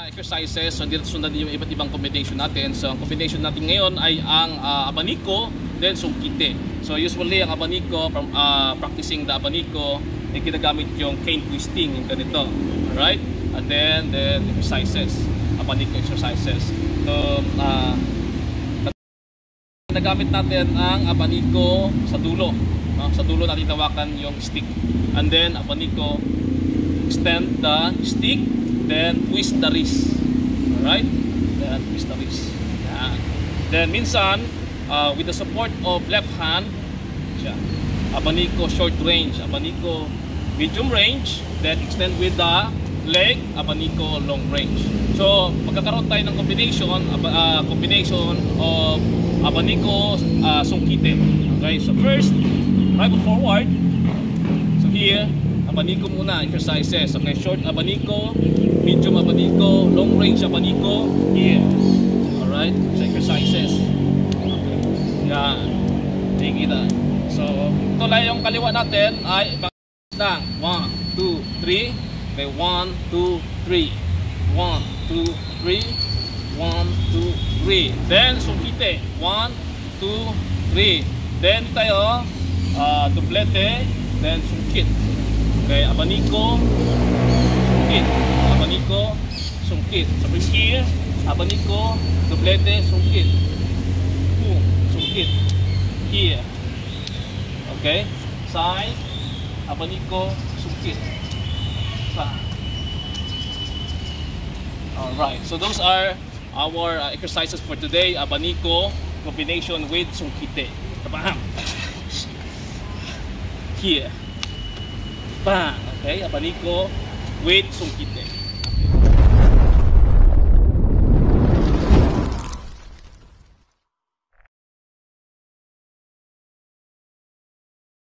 exercises. So dito sundan yung iba't ibang combination natin. So ang combination natin ngayon ay ang abaniko, then sungkite. So usually ang abaniko, from practicing the abaniko, ay ginagamit yung cane twisting, yung ganito. Alright? And then exercises, abaniko exercises. So nagamit natin ang abaniko sa dulo. Sa dulo natin tawakan yung stick. And then abaniko, extend the stick, then twist the wrist. Alright? Then twist the wrist. Yan. Then minsan, with the support of left hand, siya. Abaniko short range, abaniko medium range, then extend with the leg, abaniko long range. So, magkakaroon tayo ng combination of abaniko sungkite. Okay, so first, right forward. So here, abaniko muna, exercises. Okay, short abaniko, medium abaniko, long range abaniko. Here. Alright, so exercises. Okay. Yan. Tingin. So, ito lang yung kaliwa natin ay lang. 1, 2, 3. Okay, 1, 2, 3. 1, 2, 3. 1, 2, 3. Then, sungkite. 1, 2, 3. Then, tayo, duplete. Then, sungkit. Okay, abaniko, sungkit. Abaniko, sungkit. So, from here, abaniko, duplete, sungkit. Boom, sungkit. Here. Okay, side, abaniko, sungkit. Alright, so those are our exercises for today. Abaniko combination with sungkite. Bam. Here. Bang. Okay, abaniko with sungkite.